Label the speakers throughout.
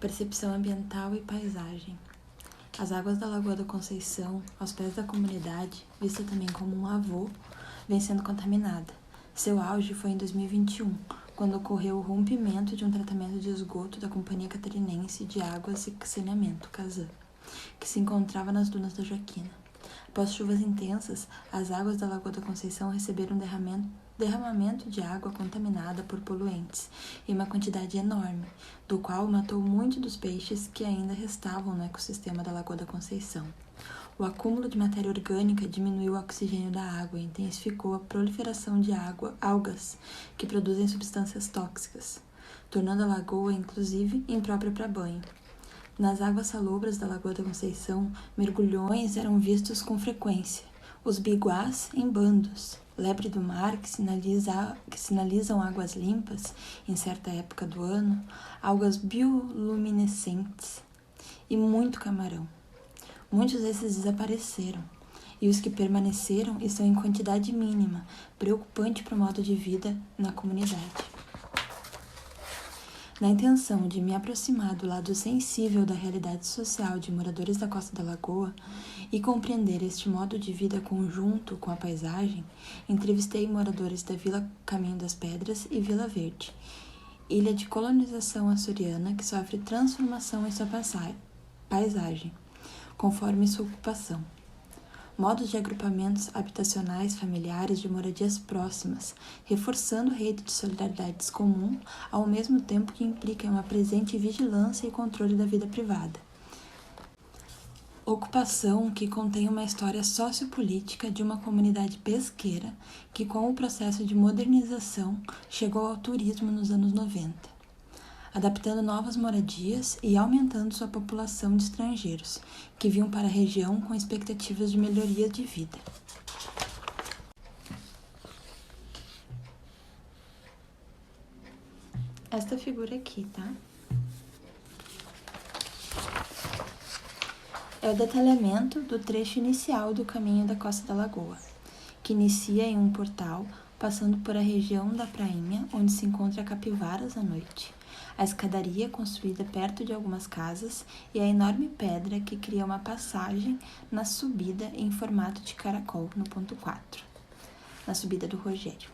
Speaker 1: Percepção ambiental e paisagem. As águas da Lagoa da Conceição, aos pés da comunidade, vista também como um avô, vem sendo contaminada. Seu auge foi em 2021, quando ocorreu o rompimento de um tratamento de esgoto da Companhia Catarinense de Águas e Saneamento, Casan, que se encontrava nas dunas da Joaquina. Após chuvas intensas, as águas da Lagoa da Conceição receberam derramamento de água contaminada por poluentes, em uma quantidade enorme, do qual matou muitos dos peixes que ainda restavam no ecossistema da Lagoa da Conceição. O acúmulo de matéria orgânica diminuiu o oxigênio da água e intensificou a proliferação de algas, que produzem substâncias tóxicas, tornando a lagoa, inclusive, imprópria para banho. Nas águas salobras da Lagoa da Conceição, mergulhões eram vistos com frequência, os biguás em bandos, lebre do mar que sinalizam águas limpas em certa época do ano, algas bioluminescentes e muito camarão. Muitos desses desapareceram, e os que permaneceram estão em quantidade mínima, preocupante para o modo de vida na comunidade. Na intenção de me aproximar do lado sensível da realidade social de moradores da Costa da Lagoa e compreender este modo de vida conjunto com a paisagem, entrevistei moradores da Vila Caminho das Pedras e Vila Verde, ilha de colonização açoriana que sofre transformação em sua paisagem, conforme sua ocupação. Modos de agrupamentos habitacionais familiares de moradias próximas, reforçando rede de solidariedades comum, ao mesmo tempo que implica uma presente vigilância e controle da vida privada. Ocupação que contém uma história sociopolítica de uma comunidade pesqueira que, com o processo de modernização, chegou ao turismo nos anos 90. Adaptando novas moradias e aumentando sua população de estrangeiros, que vinham para a região com expectativas de melhoria de vida. Esta figura aqui, tá? É o detalhamento do trecho inicial do caminho da Costa da Lagoa, que inicia em um portal, passando por a região da prainha, onde se encontra capivaras à noite, a escadaria construída perto de algumas casas e a enorme pedra que cria uma passagem na subida em formato de caracol no ponto 4, na subida do Rogério,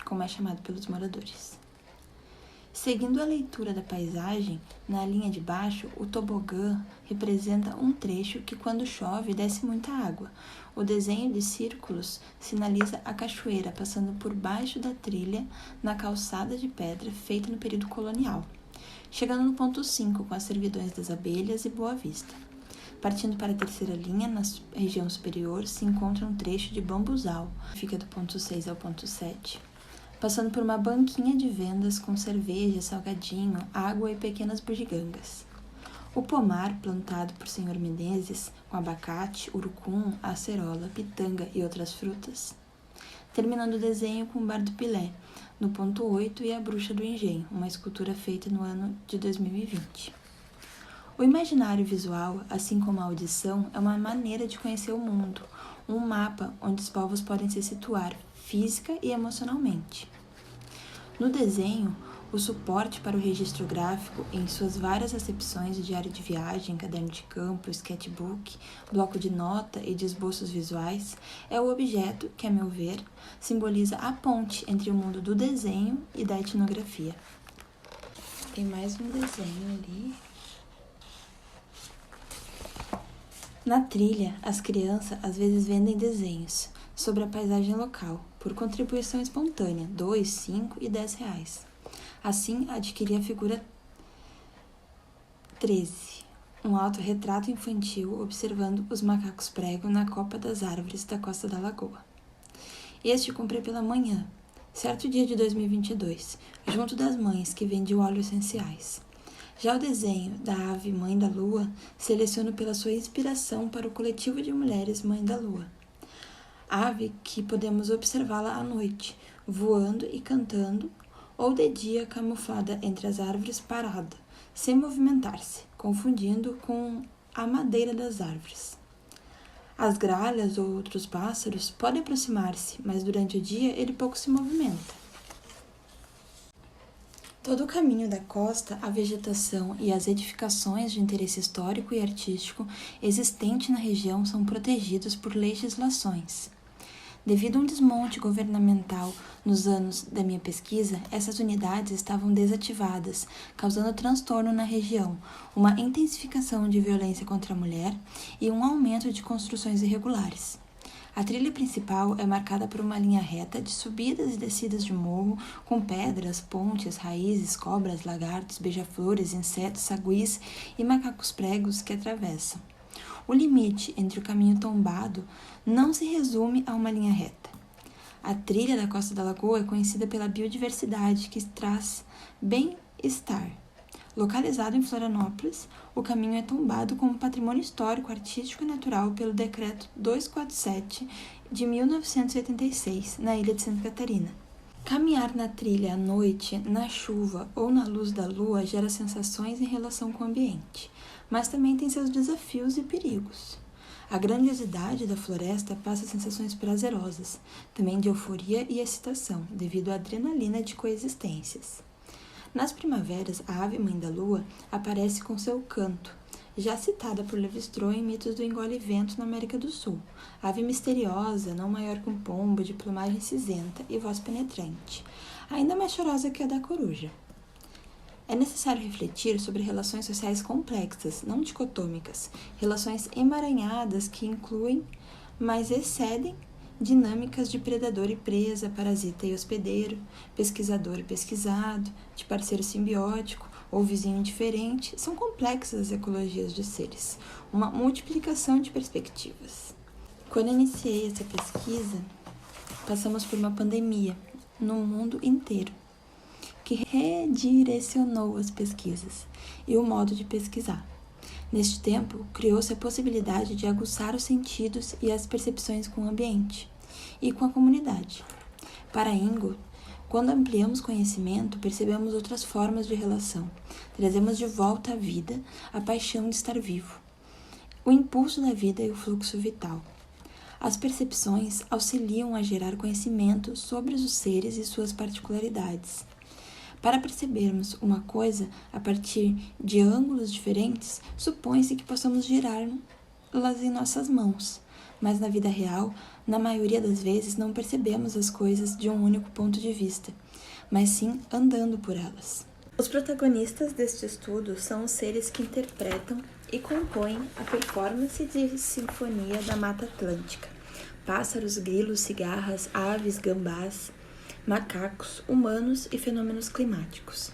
Speaker 1: como é chamado pelos moradores. Seguindo a leitura da paisagem, na linha de baixo, o tobogã representa um trecho que, quando chove, desce muita água. O desenho de círculos sinaliza a cachoeira passando por baixo da trilha na calçada de pedra feita no período colonial, chegando no ponto 5 com as servidões das Abelhas e Boa Vista. Partindo para a terceira linha, na região superior, se encontra um trecho de bambuzal, que fica do ponto 6 ao ponto 7. Passando por uma banquinha de vendas com cerveja, salgadinho, água e pequenas bugigangas. O pomar, plantado por Sr. Menezes, com abacate, urucum, acerola, pitanga e outras frutas. Terminando o desenho com o Bar do Pilé, no ponto 8, e a Bruxa do Engenho, uma escultura feita no ano de 2020. O imaginário visual, assim como a audição, é uma maneira de conhecer o mundo, um mapa onde os povos podem se situar física e emocionalmente. No desenho, o suporte para o registro gráfico, em suas várias acepções de diário de viagem, caderno de campo, sketchbook, bloco de nota e de esboços visuais, é o objeto que, a meu ver, simboliza a ponte entre o mundo do desenho e da etnografia. Tem mais um desenho ali. Na trilha, as crianças às vezes vendem desenhos sobre a paisagem local, por contribuição espontânea, R$ 2, 5 e R$ 10. Assim, adquiri a figura 13, um autorretrato infantil observando os macacos prego na copa das árvores da Costa da Lagoa. Este comprei pela manhã, certo dia de 2022, junto das mães que vendem óleos essenciais. Já o desenho da ave Mãe da Lua seleciono pela sua inspiração para o coletivo de mulheres Mãe da Lua. Ave que podemos observá-la à noite, voando e cantando, ou de dia camuflada entre as árvores parada, sem movimentar-se, confundindo com a madeira das árvores. As gralhas ou outros pássaros podem aproximar-se, mas durante o dia ele pouco se movimenta. Todo o caminho da costa, a vegetação e as edificações de interesse histórico e artístico existente na região são protegidos por legislações. Devido a um desmonte governamental nos anos da minha pesquisa, essas unidades estavam desativadas, causando transtorno na região, uma intensificação de violência contra a mulher e um aumento de construções irregulares. A trilha principal é marcada por uma linha reta de subidas e descidas de morro, com pedras, pontes, raízes, cobras, lagartos, beija-flores, insetos, saguis e macacos pregos que atravessam. O limite entre o caminho tombado não se resume a uma linha reta. A trilha da Costa da Lagoa é conhecida pela biodiversidade que traz bem-estar. Localizado em Florianópolis, o caminho é tombado como patrimônio histórico, artístico e natural pelo Decreto 247 de 1986, na ilha de Santa Catarina. Caminhar na trilha à noite, na chuva ou na luz da lua gera sensações em relação com o ambiente, mas também tem seus desafios e perigos. A grandiosidade da floresta passa sensações prazerosas, também de euforia e excitação, devido à adrenalina de coexistências. Nas primaveras, a ave-mãe da lua aparece com seu canto, já citada por Lévi-Strauss em Mitos do Engole-Vento na América do Sul, ave misteriosa, não maior que um pombo, de plumagem cinzenta e voz penetrante, ainda mais chorosa que a da coruja. É necessário refletir sobre relações sociais complexas, não dicotômicas, relações emaranhadas que incluem, mas excedem, dinâmicas de predador e presa, parasita e hospedeiro, pesquisador e pesquisado, de parceiro simbiótico ou vizinho diferente, são complexas as ecologias de seres, uma multiplicação de perspectivas. Quando iniciei essa pesquisa, passamos por uma pandemia no mundo inteiro, que redirecionou as pesquisas e o modo de pesquisar. Neste tempo, criou-se a possibilidade de aguçar os sentidos e as percepções com o ambiente e com a comunidade. Para Ingo, quando ampliamos conhecimento, percebemos outras formas de relação, trazemos de volta à vida a paixão de estar vivo, o impulso da vida e o fluxo vital. As percepções auxiliam a gerar conhecimento sobre os seres e suas particularidades. Para percebermos uma coisa a partir de ângulos diferentes, supõe-se que possamos girá-las em nossas mãos, mas na vida real, na maioria das vezes, não percebemos as coisas de um único ponto de vista, mas sim andando por elas. Os protagonistas deste estudo são os seres que interpretam e compõem a performance de sinfonia da Mata Atlântica: pássaros, grilos, cigarras, aves, gambás, macacos, humanos e fenômenos climáticos.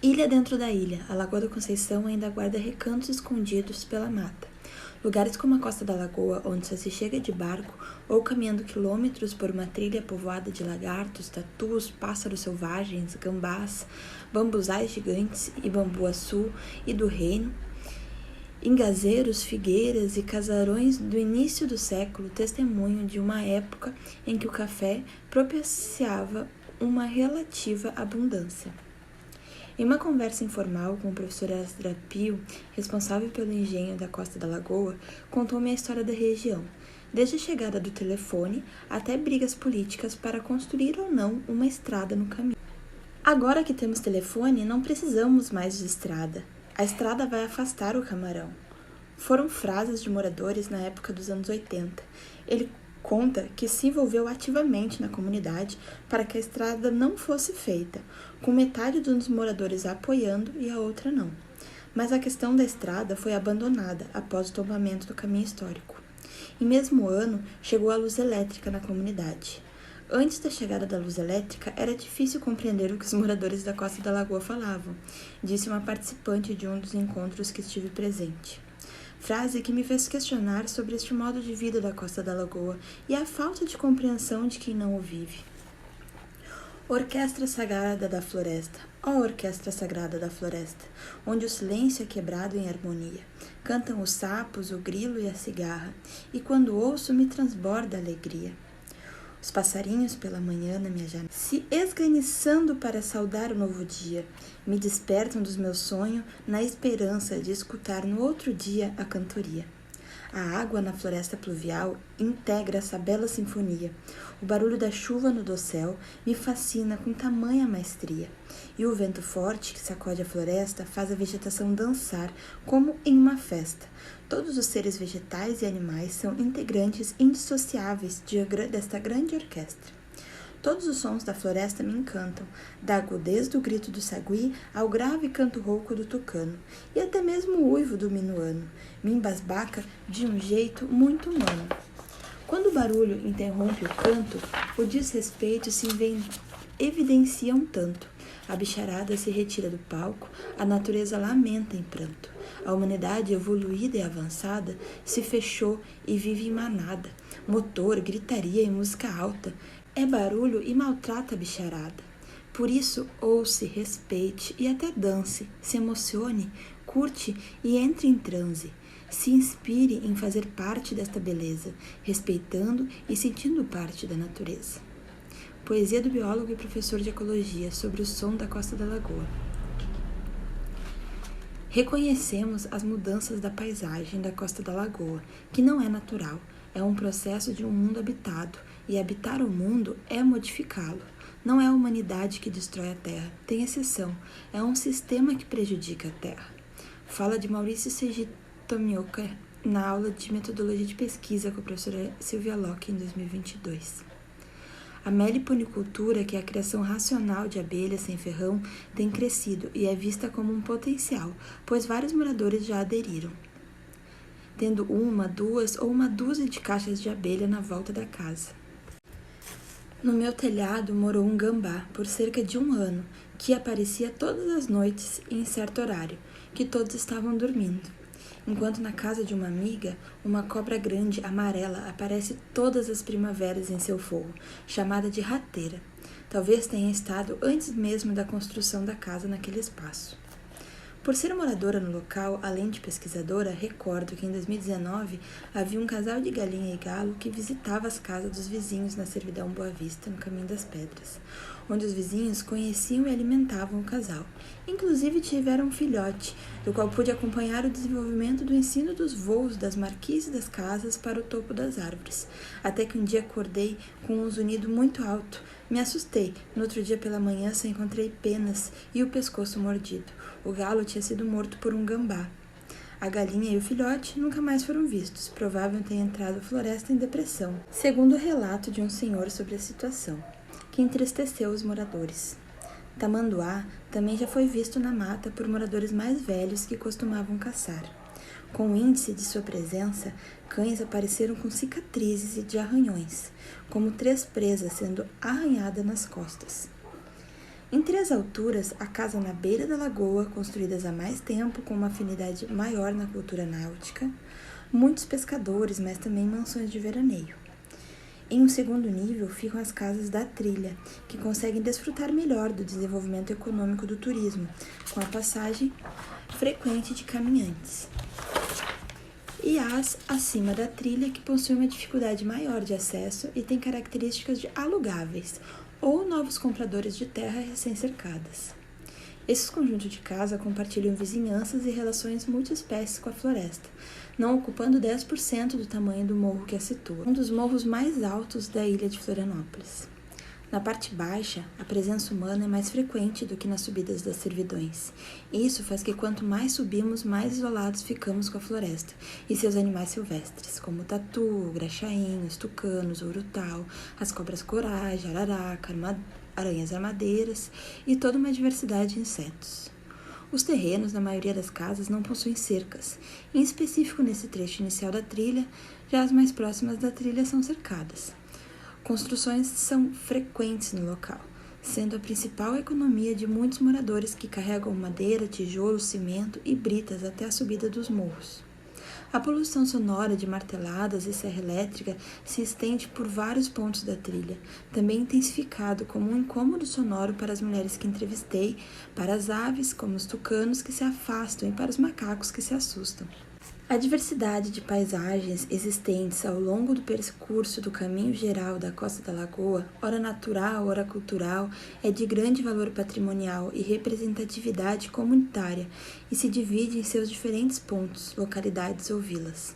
Speaker 1: Ilha dentro da ilha, a Lagoa da Conceição ainda guarda recantos escondidos pela mata. Lugares como a Costa da Lagoa, onde só se chega de barco ou caminhando quilômetros por uma trilha povoada de lagartos, tatus, pássaros selvagens, gambás, bambuzais gigantes e bambuaçu e do reino, ingazeiros, figueiras e casarões do início do século testemunham de uma época em que o café propiciava uma relativa abundância. Em uma conversa informal com o professor Ezra Pio, responsável pelo engenho da Costa da Lagoa, contou-me a história da região, desde a chegada do telefone até brigas políticas para construir ou não uma estrada no caminho. Agora que temos telefone, não precisamos mais de estrada. A estrada vai afastar o camarão. Foram frases de moradores na época dos anos 80. Ele conta que se envolveu ativamente na comunidade para que a estrada não fosse feita, com metade dos moradores apoiando e a outra não. Mas a questão da estrada foi abandonada após o tombamento do caminho histórico. Em mesmo ano, chegou a luz elétrica na comunidade. Antes da chegada da luz elétrica, era difícil compreender o que os moradores da Costa da Lagoa falavam, disse uma participante de um dos encontros que estive presente. Frase que me fez questionar sobre este modo de vida da Costa da Lagoa e a falta de compreensão de quem não o vive. Orquestra Sagrada da Floresta, ó Orquestra Sagrada da Floresta, onde o silêncio é quebrado em harmonia. Cantam os sapos, o grilo e a cigarra, e quando ouço me transborda a alegria. Os passarinhos pela manhã na minha janela, se esganiçando para saudar o novo dia, me despertam dos meus sonhos na esperança de escutar no outro dia a cantoria. A água na floresta pluvial integra essa bela sinfonia. O barulho da chuva no dossel me fascina com tamanha maestria. E o vento forte que sacode a floresta faz a vegetação dançar como em uma festa. Todos os seres vegetais e animais são integrantes indissociáveis desta grande orquestra. Todos os sons da floresta me encantam, da agudez do grito do sagui ao grave canto rouco do tucano, e até mesmo o uivo do minuano, me embasbaca de um jeito muito humano. Quando o barulho interrompe o canto, o desrespeito se evidencia um tanto. A bicharada se retira do palco, a natureza lamenta em pranto. A humanidade evoluída e avançada se fechou e vive em manada. Motor, gritaria e música alta. É barulho e maltrata a bicharada. Por isso, ouça, respeite e até dance, se emocione, curte e entre em transe. Se inspire em fazer parte desta beleza, respeitando e sentindo parte da natureza. Poesia do biólogo e professor de ecologia sobre o som da Costa da Lagoa. Reconhecemos as mudanças da paisagem da Costa da Lagoa, que não é natural, é um processo de um mundo habitado, e habitar o mundo é modificá-lo. Não é a humanidade que destrói a Terra, tem exceção, é um sistema que prejudica a Terra. Fala de Maurício Seiji Tomioka na aula de metodologia de pesquisa com a professora Silvia Locke em 2022. A meliponicultura, que é a criação racional de abelhas sem ferrão, tem crescido e é vista como um potencial, pois vários moradores já aderiram, tendo uma, duas ou uma dúzia de caixas de abelha na volta da casa. No meu telhado morou um gambá por cerca de 1 ano, que aparecia todas as noites em certo horário, que todos estavam dormindo. Enquanto na casa de uma amiga, uma cobra grande amarela aparece todas as primaveras em seu forro, chamada de rateira. Talvez tenha estado antes mesmo da construção da casa naquele espaço. Por ser moradora no local, além de pesquisadora, recordo que em 2019 havia um casal de galinha e galo que visitava as casas dos vizinhos na Servidão Boa Vista, no Caminho das Pedras, onde os vizinhos conheciam e alimentavam o casal. Inclusive tiveram um filhote, do qual pude acompanhar o desenvolvimento do ensino dos voos das marquises das casas para o topo das árvores, até que um dia acordei com um zunido muito alto. Me assustei. No outro dia pela manhã só encontrei penas e o pescoço mordido. O galo tinha sido morto por um gambá. A galinha e o filhote nunca mais foram vistos. Provável ter entrado à floresta em depressão, segundo o relato de um senhor sobre a situação, que entristeceu os moradores. Tamanduá também já foi visto na mata por moradores mais velhos que costumavam caçar. Com o índice de sua presença, cães apareceram com cicatrizes e de arranhões, como 3 presas sendo arranhadas nas costas. Em 3 alturas, a casa na beira da lagoa, construídas há mais tempo com uma afinidade maior na cultura náutica, muitos pescadores, mas também mansões de veraneio. Em um segundo nível ficam as casas da trilha, que conseguem desfrutar melhor do desenvolvimento econômico do turismo, com a passagem frequente de caminhantes. E as acima da trilha, que possuem uma dificuldade maior de acesso e têm características de alugáveis, ou novos compradores de terra recém-cercadas. Esses conjuntos de casa compartilham vizinhanças e relações multiespécies com a floresta, não ocupando 10% do tamanho do morro que a situa, um dos morros mais altos da ilha de Florianópolis. Na parte baixa, a presença humana é mais frequente do que nas subidas das servidões. Isso faz que quanto mais subimos, mais isolados ficamos com a floresta e seus animais silvestres, como o tatu, o graxaim, os tucanos, o urutau, as cobras corais, jararaca, aranhas armadeiras e toda uma diversidade de insetos. Os terrenos, na maioria das casas, não possuem cercas. Em específico, nesse trecho inicial da trilha, já as mais próximas da trilha são cercadas. Construções são frequentes no local, sendo a principal economia de muitos moradores que carregam madeira, tijolo, cimento e britas até a subida dos morros. A poluição sonora de marteladas e serra elétrica se estende por vários pontos da trilha, também intensificado como um incômodo sonoro para as mulheres que entrevistei, para as aves, como os tucanos, que se afastam, e para os macacos que se assustam. A diversidade de paisagens existentes ao longo do percurso do caminho geral da Costa da Lagoa, ora natural, ora cultural, é de grande valor patrimonial e representatividade comunitária e se divide em seus diferentes pontos, localidades ou vilas.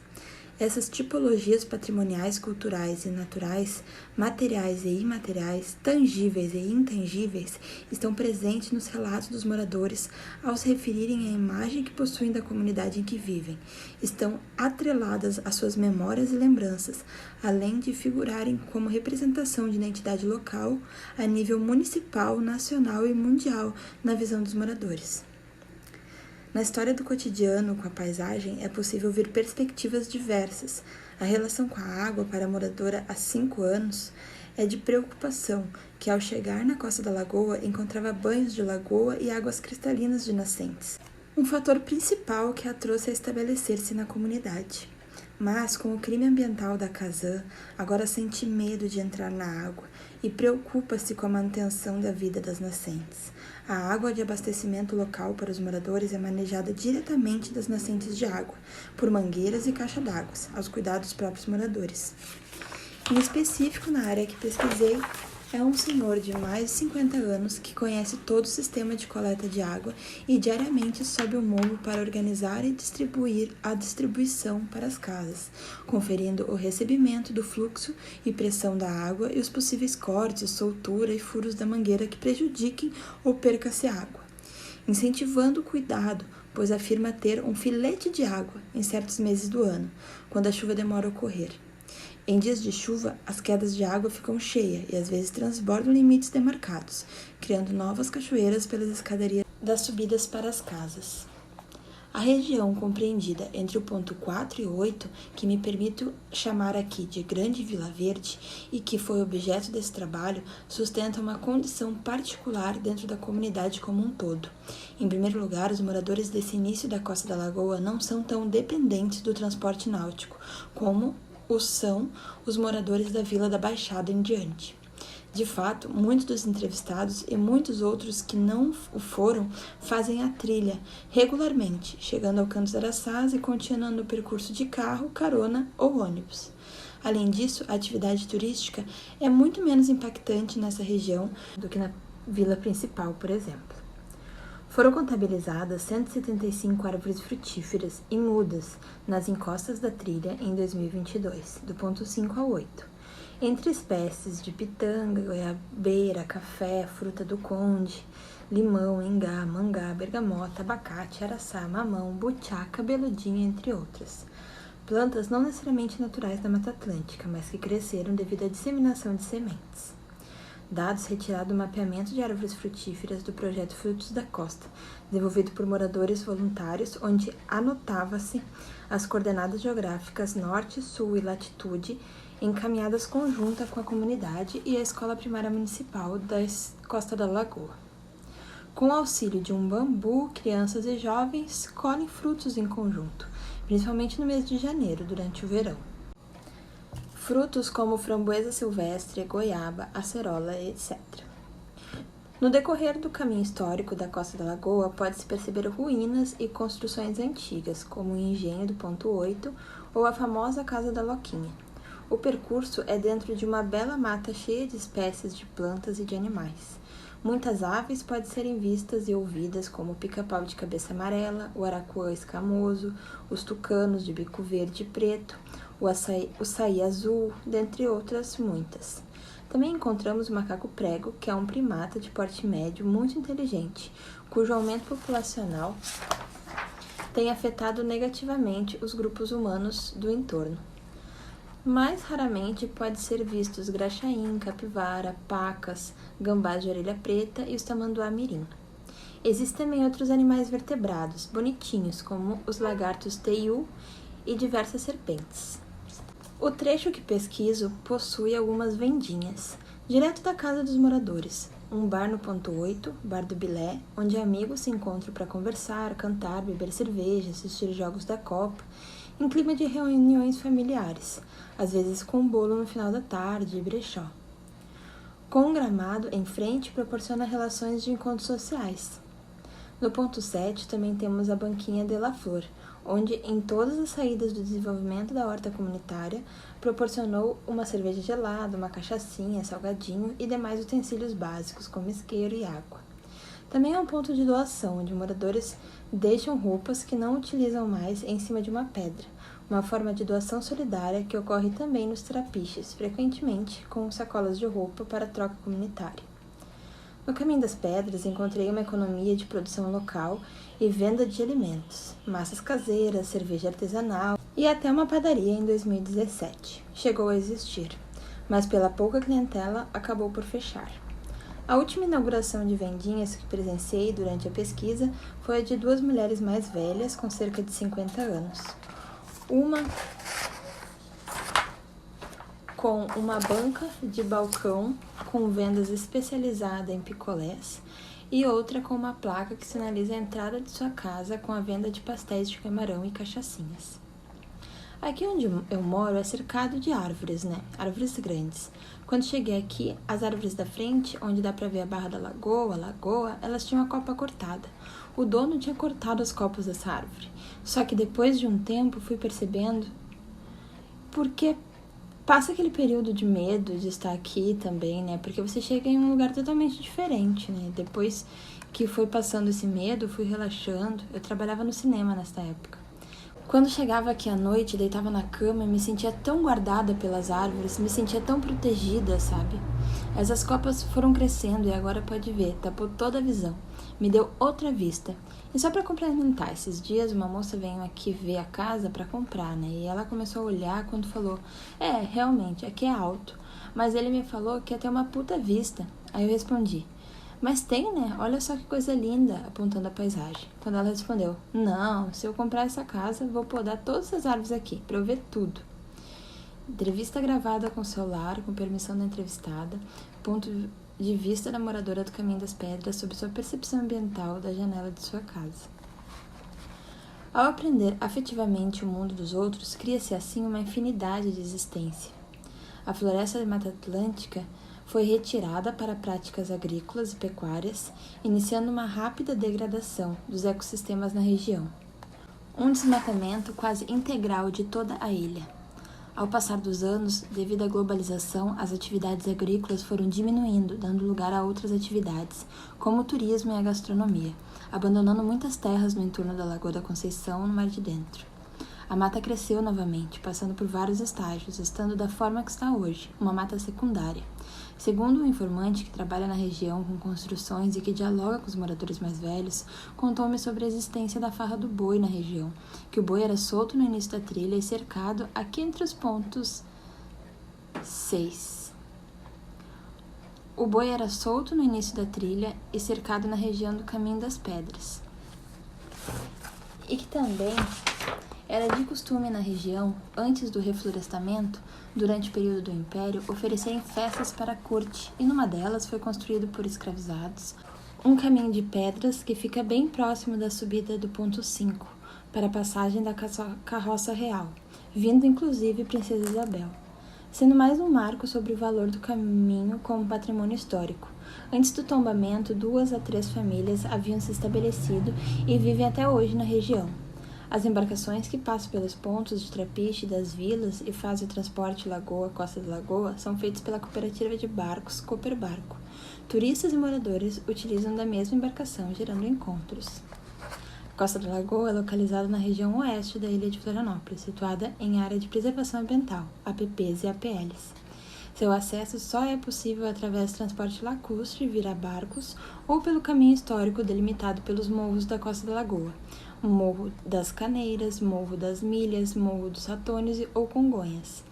Speaker 1: Essas tipologias patrimoniais, culturais e naturais, materiais e imateriais, tangíveis e intangíveis, estão presentes nos relatos dos moradores ao se referirem à imagem que possuem da comunidade em que vivem. Estão atreladas às suas memórias e lembranças, além de figurarem como representação de identidade local a nível municipal, nacional e mundial na visão dos moradores. Na história do cotidiano com a paisagem é possível ver perspectivas diversas. A relação com a água para a moradora há 5 anos é de preocupação, que ao chegar na costa da lagoa encontrava banhos de lagoa e águas cristalinas de nascentes. Um fator principal que a trouxe a estabelecer-se na comunidade. Mas, com o crime ambiental da Kazan, agora sente medo de entrar na água e preocupa-se com a manutenção da vida das nascentes. A água de abastecimento local para os moradores é manejada diretamente das nascentes de água, por mangueiras e caixa d'água, aos cuidados dos próprios moradores. Em específico, na área que pesquisei, é um senhor de mais de 50 anos que conhece todo o sistema de coleta de água e diariamente sobe o morro para organizar e distribuir a distribuição para as casas, conferindo o recebimento do fluxo e pressão da água e os possíveis cortes, soltura e furos da mangueira que prejudiquem ou perca-se água. Incentivando o cuidado, pois afirma ter um filete de água em certos meses do ano, quando a chuva demora a ocorrer. Em dias de chuva, as quedas de água ficam cheias e às vezes transbordam limites demarcados, criando novas cachoeiras pelas escadarias das subidas para as casas. A região compreendida entre o ponto 4 e 8, que me permito chamar aqui de Grande Vila Verde e que foi objeto desse trabalho, sustenta uma condição particular dentro da comunidade como um todo. Em primeiro lugar, os moradores desse início da Costa da Lagoa não são tão dependentes do transporte náutico, como são os moradores da Vila da Baixada em diante. De fato, muitos dos entrevistados e muitos outros que não o foram fazem a trilha regularmente, chegando ao Canto dos Araçás e continuando o percurso de carro, carona ou ônibus. Além disso, a atividade turística é muito menos impactante nessa região do que na vila principal, por exemplo. Foram contabilizadas 175 árvores frutíferas e mudas nas encostas da trilha em 2022, do ponto 5 ao 8, entre espécies de pitanga, goiabeira, café, fruta do conde, limão, ingá, mangá, bergamota, abacate, araçá, mamão, butiá, cabeludinho, entre outras. Plantas não necessariamente naturais da Mata Atlântica, mas que cresceram devido à disseminação de sementes. Dados retirados do mapeamento de árvores frutíferas do projeto Frutos da Costa, desenvolvido por moradores voluntários, onde anotava-se as coordenadas geográficas norte, sul e latitude, encaminhadas conjunta com a comunidade e a Escola Primária Municipal da Costa da Lagoa. Com o auxílio de um bambu, crianças e jovens colhem frutos em conjunto, principalmente no mês de janeiro, durante o verão. Frutos como framboesa silvestre, goiaba, acerola, etc. No decorrer do caminho histórico da Costa da Lagoa, pode-se perceber ruínas e construções antigas, como o engenho do ponto 8 ou a famosa Casa da Loquinha. O percurso é dentro de uma bela mata cheia de espécies de plantas e de animais. Muitas aves podem serem vistas e ouvidas, como o pica-pau de cabeça amarela, o aracuã escamoso, os tucanos de bico verde e preto, o açaí azul, dentre outras muitas. Também encontramos o macaco prego, que é um primata de porte médio muito inteligente, cujo aumento populacional tem afetado negativamente os grupos humanos do entorno. Mais raramente pode ser vistos graxaim, capivara, pacas, gambás de orelha preta e os tamanduá-mirim. Existem também outros animais vertebrados, bonitinhos, como os lagartos teiu e diversas serpentes. O trecho que pesquiso possui algumas vendinhas, direto da casa dos moradores. Um bar no ponto 8, Bar do Bilé, onde amigos se encontram para conversar, cantar, beber cerveja, assistir jogos da Copa, em clima de reuniões familiares, às vezes com um bolo no final da tarde e brechó. Com um gramado em frente, proporciona relações de encontros sociais. No ponto 7 também temos a Banquinha de la Flor, onde em todas as saídas do desenvolvimento da horta comunitária, proporcionou uma cerveja gelada, uma cachaçinha, salgadinho e demais utensílios básicos como isqueiro e água. Também é um ponto de doação, onde moradores deixam roupas que não utilizam mais em cima de uma pedra, uma forma de doação solidária que ocorre também nos trapiches, frequentemente com sacolas de roupa para troca comunitária. No Caminho das Pedras, encontrei uma economia de produção local e venda de alimentos, massas caseiras, cerveja artesanal e até uma padaria em 2017. Chegou a existir, mas pela pouca clientela acabou por fechar. A última inauguração de vendinhas que presenciei durante a pesquisa foi a de duas mulheres mais velhas, com cerca de 50 anos. Uma com uma banca de balcão com vendas especializada em picolés e outra com uma placa que sinaliza a entrada de sua casa com a venda de pastéis de camarão e cachaçinhas. Aqui onde eu moro é cercado de árvores, Árvores grandes. Quando cheguei aqui, as árvores da frente, onde dá pra ver a barra da lagoa, elas tinham a copa cortada. O dono tinha cortado os copos dessa árvore. Só que depois de um tempo fui percebendo porque passa aquele período de medo de estar aqui também, Porque você chega em um lugar totalmente diferente, Depois que foi passando esse medo, fui relaxando. Eu trabalhava no cinema nessa época. Quando chegava aqui à noite, deitava na cama e me sentia tão guardada pelas árvores, me sentia tão protegida, sabe? Essas copas foram crescendo e agora pode ver, tapou toda a visão. Me deu outra vista. E só para complementar, esses dias uma moça veio aqui ver a casa para comprar, E ela começou a olhar quando falou, realmente, aqui é alto. Mas ele me falou que ia ter uma puta vista. Aí eu respondi, mas tem, Olha só que coisa linda, apontando a paisagem. Quando ela respondeu, não, se eu comprar essa casa, vou podar todas as árvores aqui, pra eu ver tudo. Entrevista gravada com celular, com permissão da entrevistada, ponto de vista da moradora do Caminho das Pedras sobre sua percepção ambiental da janela de sua casa. Ao aprender afetivamente o mundo dos outros, cria-se assim uma infinidade de existência. A floresta de Mata Atlântica foi retirada para práticas agrícolas e pecuárias, iniciando uma rápida degradação dos ecossistemas na região. Um desmatamento quase integral de toda a ilha. Ao passar dos anos, devido à globalização, as atividades agrícolas foram diminuindo, dando lugar a outras atividades, como o turismo e a gastronomia, abandonando muitas terras no entorno da Lagoa da Conceição, no Mar de Dentro. A mata cresceu novamente, passando por vários estágios, estando da forma que está hoje, uma mata secundária. Segundo um informante que trabalha na região com construções e que dialoga com os moradores mais velhos, contou-me sobre a existência da farra do boi na região, que o boi era solto no início da trilha e cercado aqui entre os pontos 6. O boi era solto no início da trilha e cercado na região do Caminho das Pedras. E que também era de costume na região, antes do reflorestamento, durante o período do Império, oferecerem festas para a corte, e numa delas foi construído por escravizados um caminho de pedras que fica bem próximo da subida do ponto 5, para a passagem da carroça real, vindo inclusive Princesa Isabel, sendo mais um marco sobre o valor do caminho como patrimônio histórico. Antes do tombamento, 2 a 3 famílias haviam se estabelecido e vivem até hoje na região. As embarcações que passam pelos pontos de trapiche das vilas e fazem o transporte Lagoa-Costa da Lagoa são feitos pela cooperativa de barcos Cooperbarco. Turistas e moradores utilizam da mesma embarcação, gerando encontros. A Costa da Lagoa é localizada na região oeste da ilha de Florianópolis, situada em área de preservação ambiental, APPs e APLs. Seu acesso só é possível através do transporte lacustre via barcos ou pelo caminho histórico delimitado pelos morros da Costa da Lagoa, Morro das Caneiras, Morro das Milhas, Morro dos Ratones ou Congonhas,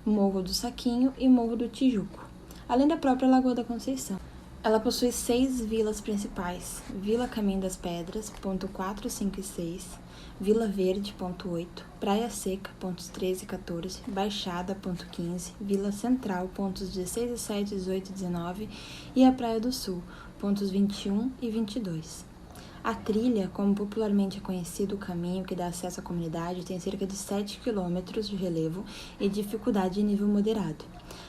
Speaker 1: Morro do Saquinho e Morro do Tijuco, além da própria Lagoa da Conceição. Ela possui 6 vilas principais: Vila Caminho das Pedras, ponto 4, 5 e 6, Vila Verde, ponto 8, Praia Seca, pontos 13 e 14, Baixada, ponto 15, Vila Central, pontos 16, 17, 18 e 19, e a Praia do Sul, pontos 21 e 22. A trilha, como popularmente é conhecido o caminho que dá acesso à comunidade, tem cerca de 7 km de relevo e dificuldade de nível moderado.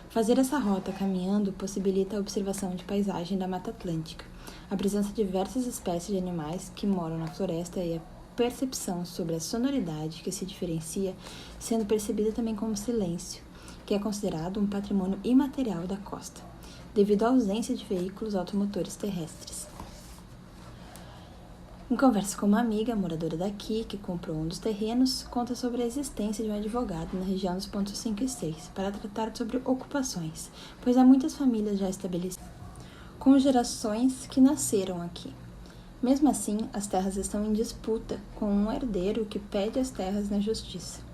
Speaker 1: Fazer essa rota caminhando possibilita a observação de paisagem da Mata Atlântica, a presença de diversas espécies de animais que moram na floresta e a percepção sobre a sonoridade que se diferencia, sendo percebida também como silêncio, que é considerado um patrimônio imaterial da costa, devido à ausência de veículos automotores terrestres. Em conversa com uma amiga, moradora daqui, que comprou um dos terrenos, conta sobre a existência de um advogado na região dos pontos 5 e 6 para tratar sobre ocupações, pois há muitas famílias já estabelecidas, com gerações que nasceram aqui. Mesmo assim, as terras estão em disputa, com um herdeiro que pede as terras na justiça.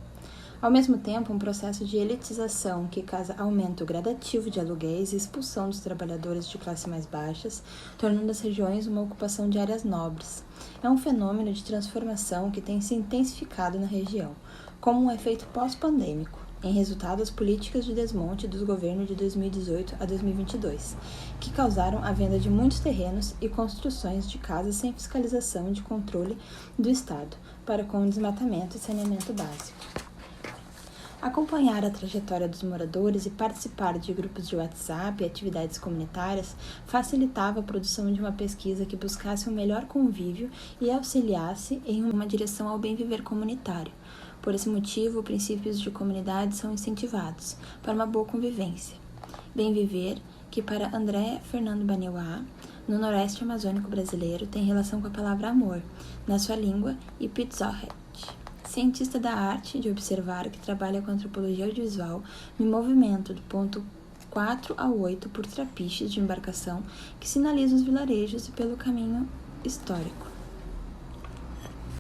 Speaker 1: Ao mesmo tempo, um processo de elitização que causa aumento gradativo de aluguéis e expulsão dos trabalhadores de classe mais baixas, tornando as regiões uma ocupação de áreas nobres. É um fenômeno de transformação que tem se intensificado na região, como um efeito pós-pandêmico, em resultado das políticas de desmonte dos governos de 2018 a 2022, que causaram a venda de muitos terrenos e construções de casas sem fiscalização e de controle do Estado, para com desmatamento e saneamento básico. Acompanhar a trajetória dos moradores e participar de grupos de WhatsApp e atividades comunitárias facilitava a produção de uma pesquisa que buscasse um melhor convívio e auxiliasse em uma direção ao bem viver comunitário. Por esse motivo, princípios de comunidade são incentivados para uma boa convivência. Bem viver, que para André Fernando Baniuá, no Noroeste Amazônico brasileiro, tem relação com a palavra amor, na sua língua, e Ipitzohet, cientista da arte de observar que trabalha com antropologia audiovisual no movimento do ponto 4 a 8 por trapiches de embarcação que sinalizam os vilarejos e pelo caminho histórico.